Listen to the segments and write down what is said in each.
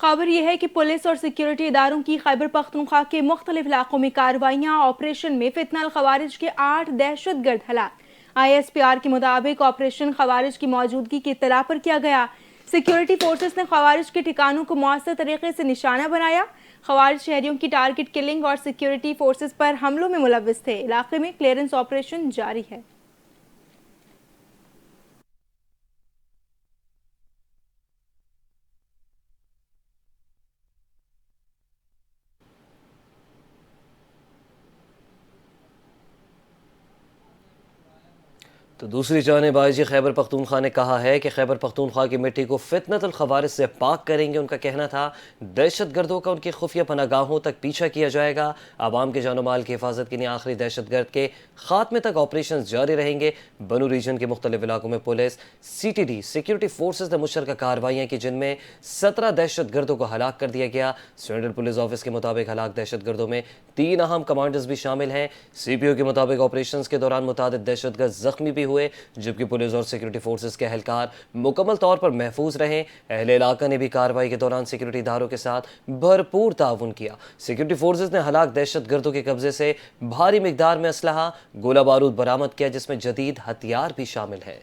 खबर यह है कि पुलिस और सिक्योरिटी इदारों की खैबर पख्तूनख्वा के मुख्तलिफ इलाकों में कार्रवाइयाँ। ऑपरेशन में फितनल खवारिज के 8 दहशतगर्द हलाक। ISPR के मुताबिक ऑपरेशन खवारिज की मौजूदगी की इत्तला पर किया गया। सिक्योरिटी फोर्सेस ने खवारिज के ठिकानों को मौसर तरीके से निशाना बनाया। खवारिज शहरियों की टारगेट किलिंग और सिक्योरिटी फोर्सेस पर हमलों में मुलव्विस थे। इलाके में क्लियरेंस ऑपरेशन जारी है। तो दूसरी जानिब आईजी खैबर पख्तूनख्वा ने कहा है कि खैबर पख्तूनख्वा की मिट्टी को फितनतुल खवारिज से पाक करेंगे। उनका कहना था दहशत गर्दों का उनकी खुफिया पनागाहों तक पीछा किया जाएगा। आवाम के जानो माल की हिफाजत के लिए आखिरी दहशत गर्द के खात्मे तक ऑपरेशन जारी रहेंगे। बनू रीजन के मुख्तलिफ इलाकों में पुलिस CTD सिक्योरिटी फोर्सेज ने मुशतरका कार्रवाइयाँ की, जिनमें 17 दहशत गर्दों को हलाक कर दिया गया। सेंट्रल पुलिस ऑफिस के मुताबिक हलाक दहशत गर्दों में 3 अहम कमांडर्स भी शामिल हैं। CPO के मुताबिक ऑपरेशन के दौरान मुतादिद दहशत गर्द जख्मी भी हुए, जबकि पुलिस और सिक्योरिटी फोर्सेस के एहलकार मुकम्मल तौर पर महफूज रहे। अहले इलाका ने भी कार्रवाई के दौरान सिक्योरिटी इदारों के साथ भरपूर ताउन किया। सिक्योरिटी फोर्सेस ने हलाक दहशत गर्दों के कब्जे से भारी मिकदार में असलहा, गोला बारूद बरामद किया, जिसमें जदीद हथियार भी शामिल है।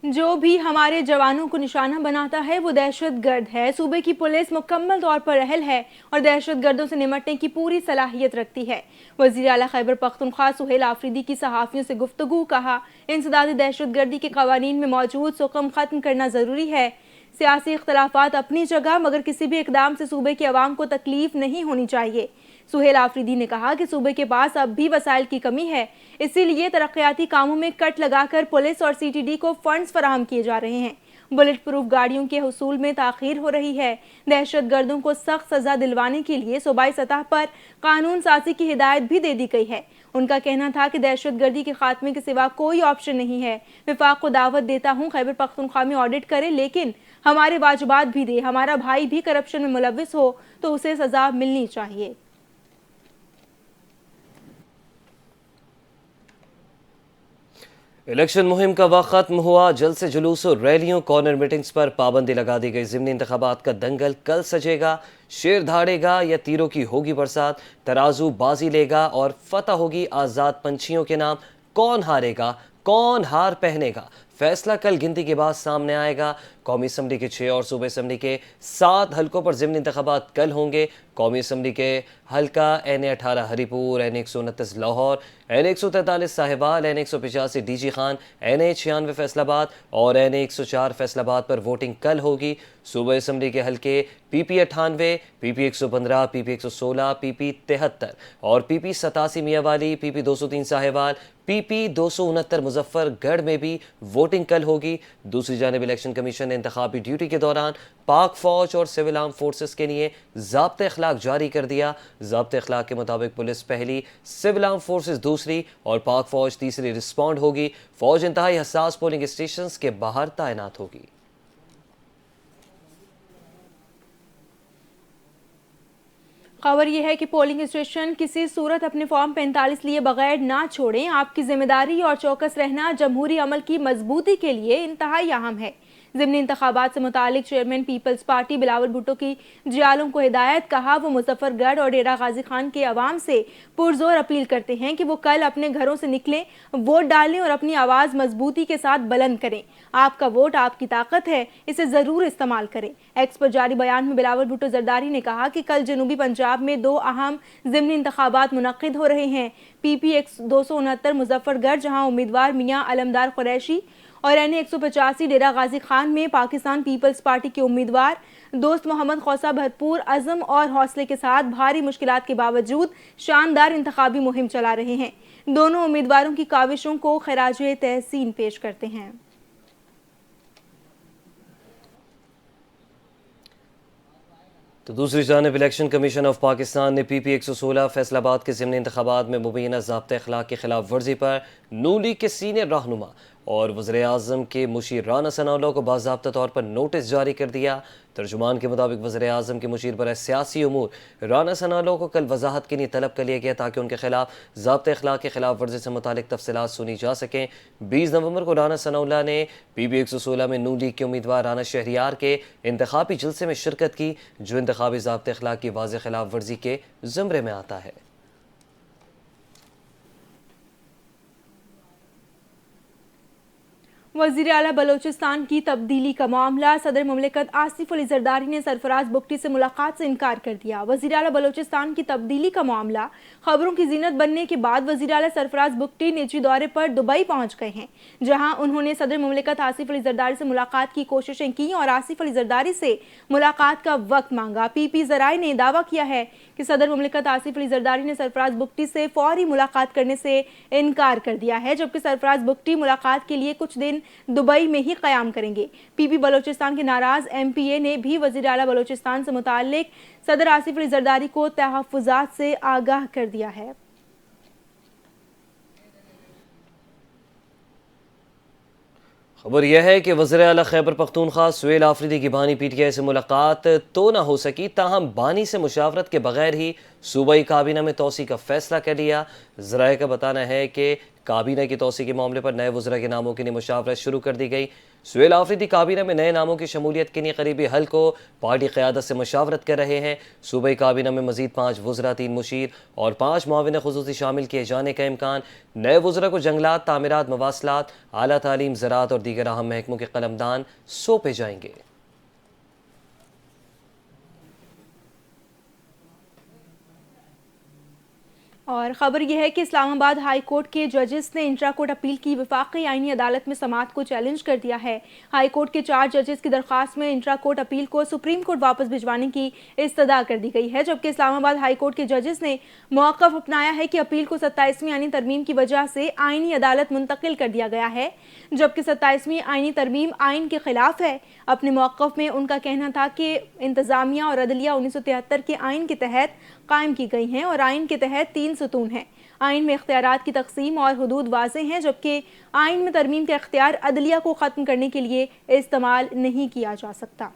जो भी हमारे जवानों को निशाना बनाता है वो दहशत गर्द है। सूबे की पुलिस मुकम्मल तौर पर अहल है और दहशत गर्दों से निमटने की पूरी सलाहियत रखती है। वज़ीर आला खैबर पख्तूनख्वा सुहेल आफरीदी की सहाफ़ियों से गुफ्तगू। कहा, इंसदादी दहशत गर्दी के कवानीन में मौजूद सुकम ख़त्म करना ज़रूरी है। सियासी इख्तलाफात अपनी जगह, मगर किसी भी इकदाम से सूबे की आवाम को तकलीफ नहीं होनी चाहिए। सुहेल आफरीदी ने कहा कि सूबे के पास अब भी वसाइल की कमी है, इसीलिए तरक्याती कामों में कट लगाकर पुलिस और CTD को फंड्स फराहम किए जा रहे हैं। बुलेट प्रूफ गाड़ियों के हुसूल में ताखीर हो रही है। दहशत गर्दों को सख्त सजा दिलवाने के लिए सूबाई सतह पर कानून साजी की हिदायत भी दे दी गई है। उनका कहना था कि दहशत गर्दी के खात्मे के सिवा कोई ऑप्शन नहीं है। विफाक को दावत देता हूँ खैबर पख्तूनख्वा में ऑडिट करे, लेकिन हमारे वाजिबात भी दे। हमारा भाई भी करप्शन में मुलव्विस हो तो उसे सजा मिलनी चाहिए। इलेक्शन मुहिम का वक्त खत्म हुआ। जल्द से जुलूस और रैलियों, कॉर्नर मीटिंग्स पर पाबंदी लगा दी गई। ज़िमनी इंतखाबात का दंगल कल सजेगा। शेर धाड़ेगा या तीरों की होगी बरसात, तराजू बाजी लेगा और फतह होगी आज़ाद पंछियों के नाम। कौन हारेगा, कौन हार पहनेगा, फैसला कल गिनती के बाद सामने आएगा। कौमी असम्बली के 6 और सूबे असम्बली के 7 हलकों पर ज़िमनी इंतखाबात कल होंगे। कौमी असम्बली के हल्का NA-18 Haripur, NA-129 Lahore, NA-143 Sahiwal, NA-185 DG Khan, NA-96 Faisalabad और NA-104 फैसलाबाद पर वोटिंग कल होगी। सूबा असम्बली के हल्के PP-98, PP-115, PP-116, PP-73 और PP-87 Mianwali, PP-203 Sahiwal, PP-269 Muzaffargarh में भी वोटिंग कल होगी। दूसरी जानिब इलेक्शन कमीशन ने इंतखाबी ड्यूटी के दौरान पाक फौज और सिविल आर्म फोर्सेस के लिए ज़ाब्ते अखलाक जारी कर दिया। ज़ाब्ते अखलाक के मुताबिक पुलिस पहली, सिविल आर्म फोर्सेस दूसरी और पाक फौज तीसरी रिस्पॉन्ड होगी। फौज इंतहाई हसास पोलिंग स्टेशन के बाहर तैनात होगी। खबर यह है कि पोलिंग स्टेशन किसी सूरत अपने फॉर्म 45 लिए बगैर ना छोड़ें। आपकी जिम्मेदारी और चौकस रहना जमहूरी अमल की मजबूती के लिए इंतहाई अहम है। ज़िमनी इंतखाबात से मुतालिक चेयरमैन पीपल्स पार्टी बिलावल भुट्टो की जियालों को हिदायत। कहा, वो मुजफ्फरगढ़ और डेरा गाजी खान के अवाम से पुरजोर अपील करते हैं कि वो कल अपने घरों से निकलें, वोट डालें और अपनी आवाज़ मजबूती के साथ बुलंद करें। आपका वोट आपकी ताकत है, इसे ज़रूर इस्तेमाल करें। एक्स पर जारी बयान में बिलावल भुट्टो जरदारी ने कहा कि कल जनूबी पंजाब में 2 अहम ज़िमनी इंतखाबात मुनक्किद हो रहे हैं। PP-269 मुजफ्फरगढ़, जहाँ उम्मीदवार मियाँ अलमदार कुरैशी, और NA-185 डेरा गाजी खान में पाकिस्तान पीपल्स पार्टी के उम्मीदवार दोस्त मोहम्मद खौसा भरपूर अज़म और हौसले के साथ भारी मुश्किलात के बावजूद शानदार इंतखाबी मुहिम चला रहे हैं। दोनों उम्मीदवारों की काविशों को खराजे तहसीन पेश करते हैं। तो दूसरी जानिब इलेक्शन कमीशन ऑफ पाकिस्तान ने PP-116 फैसलाबाद के ज़िमनी इंतखाबात में मुबैना ज़ाब्ते अखलाक की खिलाफ वर्जी पर नून लीग के सीनियर रहनुमा और वज़ीर-ए-आज़म के मुशीर राना सनाउल्लाह को बाज़ाब्ता तौर पर नोटिस जारी कर दिया। तर्जुमान के मुताबिक वज़ीर-ए-आज़म के मुशीर बराए सियासी उमूर राना सनाउल्लाह को कल वजाहत के लिए तलब कर लिया गया ताकि उनके खिलाफ ज़ाब्ते अखलाक के खिलाफ वर्जी से मुतालिक तफसीलात सुनी जा सकें। 20 नवंबर को राना सनाउल्लाह ने PB 116 में नून लीग के उम्मीदवार राना शहरियार के इंतखाबी जलसे में शिरकत की, जो इंतखाबी ज़ाब्ते अखलाक की वाज़ेह खिलाफ वर्जी के ज़ुमरे में आता है। वज़ीर आला बलोचिस्तान की तब्दीली का मामला, सदर मुमलिकत आसिफ अली जरदारी ने सरफराज बुगटी से मुलाकात से इनकार कर दिया। वज़ीर आला बलोचिस्तान की तब्दीली का मामला खबरों की जीनत बनने के बाद वज़ीर आला सरफराज बुगटी निजी दौरे पर दुबई पहुंच गए हैं, जहां उन्होंने सदर मुमलिकत आसिफ अली जरदारी से मुलाकात की कोशिशें की और आसिफ अली जरदारी से मुलाकात का वक्त मांगा। PP ज़राए ने दावा किया है कि सदर मुमलिकत आसिफ अली जरदारी ने सरफराज बुगटी से फौरी मुलाकात करने से इनकार कर दिया है, जबकि सरफराज बुगटी मुलाकात के लिए कुछ दिन दुबई में ही क़याम करेंगे। PP बलोचिस्तान के नाराज MPA ने भी वज़ीर आला बलोचिस्तान से मुताल्लिक सदर आसिफ अली जरदारी को तहफ़्फ़ुज़ात से आगाह कर दिया है। खबर यह है कि वज़ीर आला खैबर पख्तूनख्वा सुहेल आफरीदी की बानी PTI से मुलाकात तो ना हो सकी, ताहम बानी से मुशावरत के बगैर ही सूबाई काबीना में तोसी का फैसला कर लिया। ज़राए का बताना है कि काबीना की तोसी के मामले पर नए वज़रा के नामों के लिए मुशावरत शुरू कर दी गई। सुहेल आफरीदी काबीना में नए नामों की शमूलियत के लिए करीबी हल को पार्टी क़यादत से मुशावरत कर रहे हैं। सूबाई काबीना में मज़ीद 5 वज़रा, 3 मुशीर और 5 मुआविन ख़ुसूसी शामिल किए जाने का इम्कान। नए वज़रा को जंगलात, तामीरात, मवासलात, आला तालीम, ज़राअत और दीगर अहम महकमों के कलमदान सौंपे जाएंगे। और ख़बर यह है कि इस्लामाबाद हाई कोर्ट के जजेस ने इंट्रा कोर्ट अपील की वफाकी आईनी अदालत में समाअत को चैलेंज कर दिया है। हाई कोर्ट के 4 जजेस की दरख्वास्त में इंट्रा कोर्ट अपील को सुप्रीम कोर्ट वापस भिजवाने की इस्तदा कर दी गई है, जबकि इस्लामाबाद हाई कोर्ट के जजेस ने मौक़िफ़ अपनाया है कि अपील को 27वीं आईनी तरमीम की वजह से आईनी अदालत मुंतकिल कर दिया गया है, जबकि 27वीं आईनी तरमीम आइन के खिलाफ है। अपने मौक़िफ़ में उनका कहना था कि इंतज़ामिया और अदलिया 1973 के आइन के तहत कायम की गई हैं और आइन के तहत 3 सतून हैं। आइन में इख्तियारात की तकसीम और हुदूद वाज़ेह हैं, जबकि आइन में तरमीम का इख्तियार अदलिया को ख़त्म करने के लिए इस्तेमाल नहीं किया जा सकता।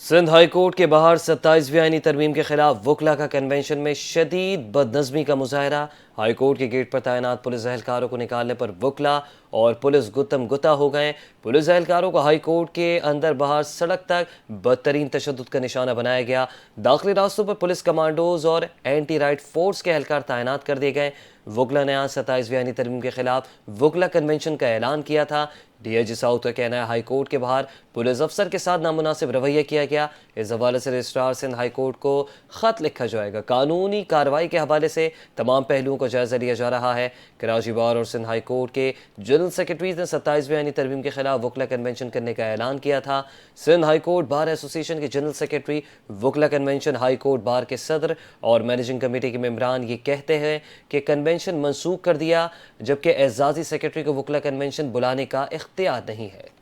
सिंध हाई कोर्ट के बाहर 27वीं आईनी तरमीम के खिलाफ वकला का कन्वेंशन में शदीद बदनज़मी का मुजाहरा। हाई कोर्ट के गेट पर तैनात पुलिस एहलकारों को निकालने पर वकला और पुलिस गुत्तम गुत्ता हो गए। पुलिस एहलकारों को हाई कोर्ट के अंदर बाहर सड़क तक बदतरीन तशद्दुद का निशाना बनाया गया। दाखिली रास्तों पर पुलिस कमांडोज और एंटी राइट फोर्स के एहलकार तैनात कर दिए गए। वकला ने आज 27वीं आईनी तरमीम के खिलाफ वकला कन्वेंशन का ऐलान किया था। DIG साउथ का कहना है हाई कोर्ट के बाहर पुलिस अफसर के साथ नामुनासिब रवैया किया गया। इस हवाले से रजिस्ट्रार सिंध हाई कोर्ट को ख़त लिखा जाएगा। कानूनी कार्रवाई के हवाले से तमाम पहलुओं का जायजा लिया जा रहा है। कराची बार और सिंध हाई कोर्ट के जनरल सेक्रेटरीज ने 27वीं आईनी तरमीम के खिलाफ वकला कन्वेंशन करने का ऐलान किया था। Sindh high court bar association के जनरल सेक्रेटरी वकला कन्वेंशन, हाई कोर्ट बार के सदर और मैनेजिंग कमेटी के मेंबरान ये कहते हैं कि कन्वेंशन मनसूख कर दिया, जबकि एजाजी सेक्रेटरी को वकला कन्वेंशन बुलाने का इख्तियार नहीं है।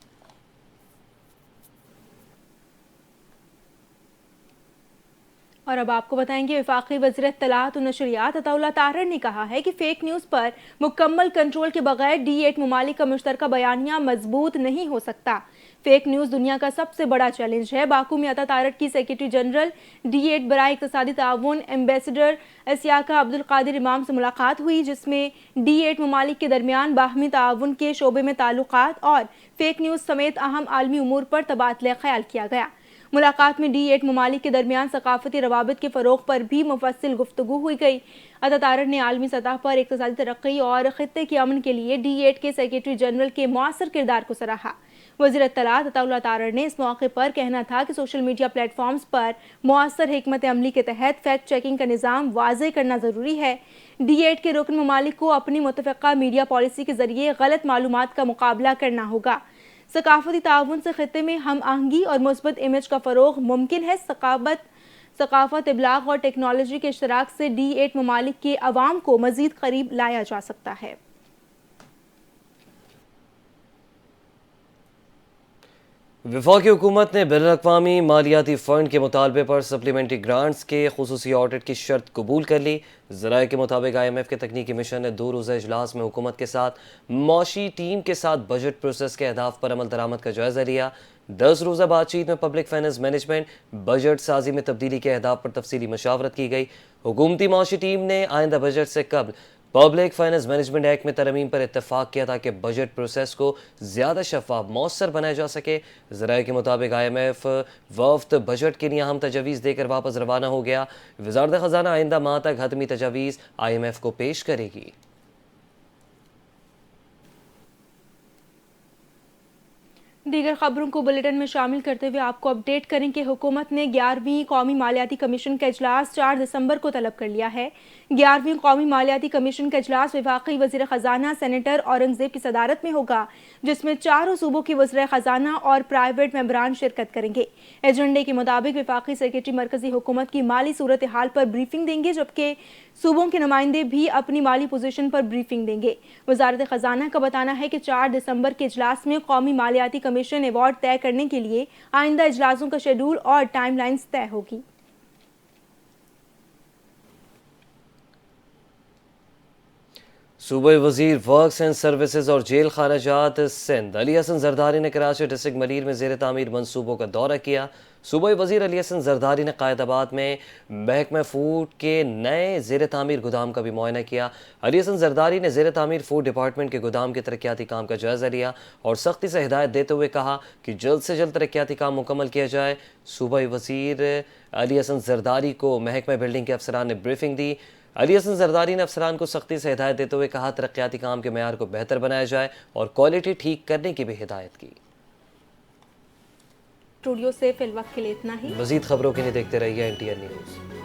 और अब आपको बताएंगे वफाकी वज़ीर इत्तलात और नशरियात अताउल्लाह तारर ने कहा है कि फेक न्यूज़ पर मुकम्मल कंट्रोल के बगैर D8 ममालिक का मुश्तरका बयानिया मजबूत नहीं हो सकता। फेक न्यूज़ दुनिया का सबसे बड़ा चैलेंज है। बाकू में अता तारर की सेक्रेटरी जनरल D8 बराए इक़्तिसादी ताउन एम्बेसडर एसियाका अब्दुल कादिर इमाम से मुलाकात हुई, जिसमें D8 ममालिक के दरमियान बाहमी ताउन के शोबे में ताल्लुकात और फेक न्यूज़ समेत अहम आलमी उमूर पर तबादला ख्याल किया गया। मुलाकात में D8 ममालिक के दरमियान सकाफती रवाबित के फ़रोग़ पर भी मुफस्सिल गुफ्तगू हुई गई। अता तारर ने आलमी सतह पर इक़्तिसादी तरक्की और ख़ित्ते के अमन के लिए D8 के सेक्रेटरी जनरल के मौसर किरदार को सराहा। वज़ीर इत्तलात अताउल्लाह तारर ने इस मौके पर कहना था कि सोशल मीडिया प्लेटफॉर्म्स पर मौसर हिकमत अमली के तहत फैक्ट चेकिंग का निज़ाम वाज़े करना ज़रूरी है। D8 के रुकन ममालिक को अपनी मुतफ़िक़ा मीडिया पॉलिसी के ज़रिए गलत मालूमात का मुकाबला करना होगा। सकाफती ताउन से खित्ते में हम आहंगी और मुस्बत इमेज का फ़रोग़ मुमकिन है। सकाफत, इब्लाग और टेक्नोलॉजी के इश्तराक से D8 ममालिक के अवाम को मज़ीद करीब लाया जा सकता है। वफाकी हुकूमत ने बैनुल-अक़वामी मालियाती फ़ंड के मुतालबे पर सप्लीमेंट्री ग्रांट्स के खुसूसी ऑडिट की शर्त कबूल कर ली। ज़राए के मुताबिक IMF के तकनीकी मिशन ने 2 रोज़ा इजलास में हुकूमत के साथ मौशी टीम के साथ बजट प्रोसेस के अहदाफ पर अमल दरामद का जायज़ा लिया। 10 रोज़ा बातचीत में पब्लिक फाइनेंस मैनेजमेंट, बजट साजी में तब्दीली के अहदाफ पर तफसीली मशावरत की गई। हुकूमती मौशी टीम ने आइंदा बजट से कबल पब्लिक फाइनेंस मैनेजमेंट एक्ट में तरमीम पर इत्तफाक किया ताकि बजट प्रोसेस को ज़्यादा शफाफ मौसर बनाया जा सके। ज़राए के मुताबिक IMF वफ्द बजट के लिए अहम तजावीज़ देकर वापस रवाना हो गया। वज़ारत ख़ज़ाना आइंदा माह तक हतमी तजावीज़ IMF को पेश करेगी। दीगर खबरों को बुलेटिन में शामिल करते हुए आपको अपडेट करें कि हुकूमत ने 11वीं कौमी मालियाती कमीशन का इजलास 4 दिसंबर को तलब कर लिया है। 11वीं कौमी मालियाती कमीशन का इजलास वफाकी वज़ीर ख़ज़ाना सेनेटर औरंगज़ेब की सदारत में होगा, जिसमें चारों सूबों के वज़ीर ख़ज़ाना और प्राइवेट मेंबरान शिरकत करेंगे। एजेंडे के मुताबिक वफाकी सेक्रेटरी मरकजी हुकूमत की माली सूरत हाल पर ब्रीफिंग देंगे, जबकि सूबों के नुमाइंदे भी अपनी माली पोजीशन पर ब्रीफिंग देंगे। वजारत ख़ज़ाना का बताना है कि 4 दिसंबर के इजलास में कौमी मालियाती कमीशन अवार्ड तय करने के लिए आइंदा इजलासों का शेड्यूल और टाइमलाइंस तय होगी। सूबाई वज़ीर वर्क्स एंड सर्विसेज और जेल खानाजात सिंध अली हसन जरदारी ने कराची डिस्ट्रिक्ट मरीर में ज़ेर तामीर मनसूबों का दौरा किया। सूबाई वज़ीर अली हसन जरदारी ने कायदाबाद में महकमा फूड के नए ज़ेर तामीर गोदाम का भी मुआयना किया। अली हसन जरदारी ने ज़ेर तामीर फूड डिपार्टमेंट के गोदाम के तरक्याती काम का जायज़ा लिया और सख्ती से हिदायत देते हुए कहा कि जल्द से जल्द तरक्याती काम मुकम्मल किया जाए। सूबाई वज़ीर अली हसन जरदारी को महकमा बिल्डिंग के अफसरान ने ब्रीफिंग दी। अली हसन जरदारी ने अफसरान को सख्ती से हिदायत देते हुए कहा तरक्याती काम के मेयार को बेहतर बनाया जाए और क्वालिटी ठीक करने की भी हिदायत की। स्टूडियो से फिलवक्त के लिए इतना ही। मज़ीद खबरों के लिए देखते रहिए NTN न्यूज़।